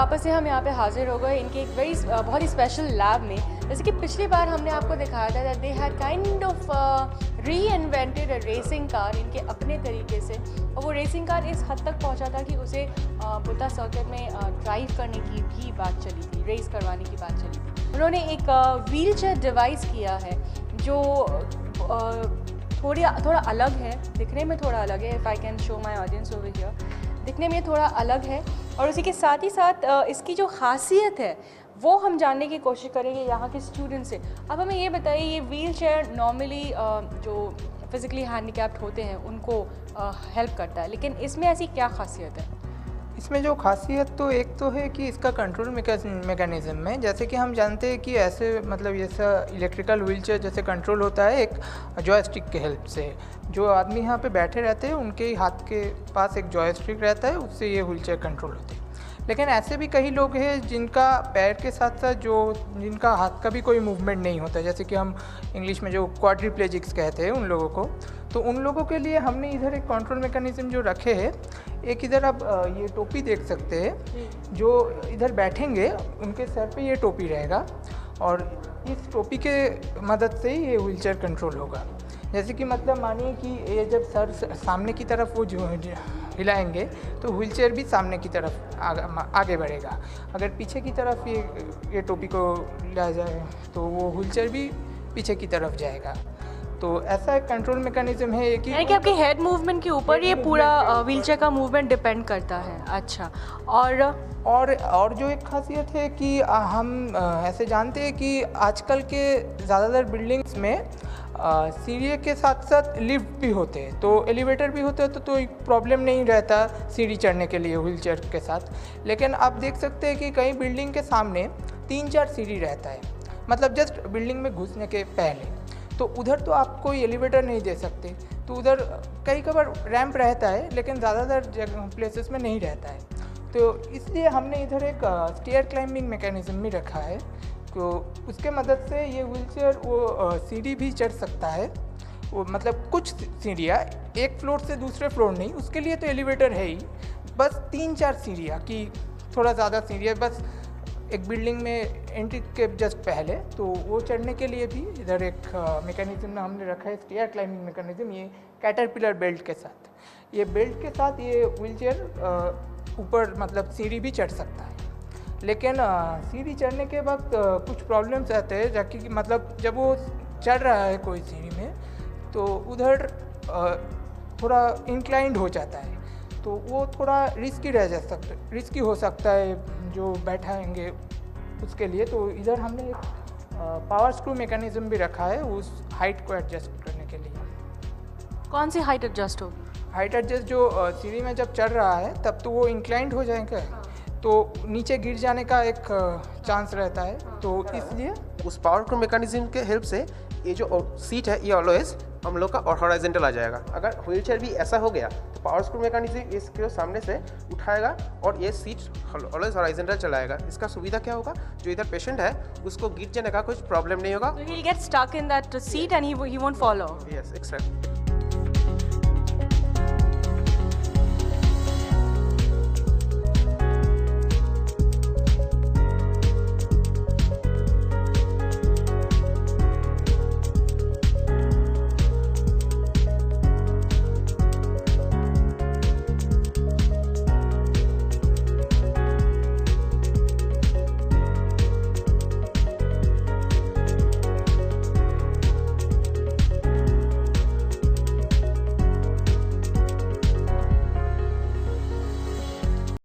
वापस से हम यहाँ पे हाजिर हो गए इनके एक बहुत ही स्पेशल लैब में। जैसे कि पिछली बार हमने आपको दिखाया था that they had kind of री इन्वेंटेड अ रेसिंग कार इनके अपने तरीके से, और वो रेसिंग कार इस हद तक पहुँचा था कि उसे बुद्धा सर्किट में ड्राइव करने की भी बात चली थी, रेस करवाने की बात चली थी। उन्होंने एक व्हील चेयर डिवाइस किया है जो थोड़ा अलग है, दिखने में थोड़ा अलग है। If I can show my audience over here, दिखने में थोड़ा अलग है, और उसी के साथ ही साथ इसकी जो खासियत है वो हम जानने की कोशिश करेंगे यहाँ के स्टूडेंट से। अब हमें ये बताइए, ये व्हील चेयर नॉर्मली जो फिज़िकली हैंडीकैप्ड होते हैं उनको हेल्प करता है, लेकिन इसमें ऐसी क्या खासियत है? इसमें जो खासियत तो एक तो है कि इसका कंट्रोल मैकेनिज़्म में, जैसे कि हम जानते हैं कि ऐसे मतलब ऐसा इलेक्ट्रिकल व्हीलचेयर जैसे कंट्रोल होता है एक जॉयस्टिक के हेल्प से। जो आदमी यहाँ पे बैठे रहते हैं उनके हाथ के पास एक जॉयस्टिक रहता है, उससे ये व्हीलचेयर कंट्रोल होती है। लेकिन ऐसे भी कई लोग हैं जिनका पैर के साथ साथ जिनका हाथ का भी कोई मूवमेंट नहीं होता, जैसे कि हम इंग्लिश में जो क्वाड्रिप्लेजिक्स कहते हैं उन लोगों को। तो उन लोगों के लिए हमने इधर एक कंट्रोल मैकेनिज़्म जो रखे हैं। एक इधर आप ये टोपी देख सकते हैं, जो इधर बैठेंगे उनके सर पे ये टोपी रहेगा, और इस टोपी के मदद से ही ये व्हीलचेयर कंट्रोल होगा। जैसे कि मतलब मानिए कि ये जब सर सामने की तरफ वो जो हिलाएंगे तो व्हीलचेयर भी सामने की तरफ आगे बढ़ेगा। अगर पीछे की तरफ ये टोपी को लाया जाए तो वो व्हीलचेयर भी पीछे की तरफ जाएगा। तो ऐसा एक कंट्रोल मैकेनिज्म है कि यानी कि आपके हेड मूवमेंट के ऊपर ये पूरा व्हीलचेयर का मूवमेंट डिपेंड करता है। अच्छा, और जो एक खासियत है कि हम ऐसे जानते हैं कि आजकल के ज़्यादातर बिल्डिंग्स में सीढ़ी के साथ साथ लिफ्ट भी होते हैं, तो एलिवेटर भी होते हैं, तो एक प्रॉब्लम नहीं रहता सीढ़ी चढ़ने के लिए व्हीलचेयर के साथ। लेकिन आप देख सकते हैं कि कई बिल्डिंग के सामने 3-4 सीढ़ी रहता है, मतलब जस्ट बिल्डिंग में घुसने के पहले। तो उधर तो आप कोई एलिवेटर नहीं दे सकते, तो उधर कई कबार रैंप रहता है, लेकिन ज़्यादातर जगह प्लेसेस में नहीं रहता है। तो इसलिए हमने इधर एक स्टेयर क्लाइंबिंग मैकेनिज्म भी रखा है, तो उसके मदद से ये व्हीलचेयर वो सीढ़ी भी चढ़ सकता है। वो मतलब कुछ सीढ़ियाँ एक फ्लोर से दूसरे फ्लोर नहीं, उसके लिए तो एलिवेटर है ही, बस 3-4 सीढ़ियाँ कि थोड़ा ज़्यादा सीढ़ियाँ बस एक बिल्डिंग में एंट्री के जस्ट पहले, तो वो चढ़ने के लिए भी इधर एक मैकेनिज्म हमने रखा है, स्टेयर क्लाइंबिंग मैकेनिज्म। ये कैटरपिलर बेल्ट के साथ, ये बेल्ट के साथ ये व्हीलचेयर ऊपर मतलब सीढ़ी भी चढ़ सकता है। लेकिन सीढ़ी चढ़ने के वक्त कुछ प्रॉब्लम्स आते हैं, जबकि मतलब जब वो चढ़ रहा है कोई सीढ़ी में तो उधर थोड़ा इंक्लाइंड हो जाता है, तो वो थोड़ा रिस्की हो सकता है जो बैठाएंगे उसके लिए। तो इधर हमने एक पावर स्क्रू मैकेनिज्म भी रखा है उस हाइट को एडजस्ट करने के लिए। कौन सी हाइट एडजस्ट होगी? हाइट एडजस्ट जो सीढ़ी में जब चढ़ रहा है तब तो वो इंक्लाइंड हो जाएगा, तो नीचे गिर जाने का एक चांस रहता है, तो इसलिए उस पावर स्क्रू मैकेनिज्म के हेल्प से ये जो सीट है ये ऑलवेज हम लोग का और हॉरिजॉन्टल आ जाएगा। अगर व्हीलचेयर भी ऐसा हो गया तो पावर स्क्रू मैकेनिज्म इसके सामने से उठाएगा और ये सीट ऑलवेज हॉरिजॉन्टल चलाएगा। इसका सुविधा क्या होगा, जो इधर पेशेंट है उसको गिर जाने का कुछ प्रॉब्लम नहीं होगा। So he'll get stuck in that seat and he won't fall off. Yes, exactly.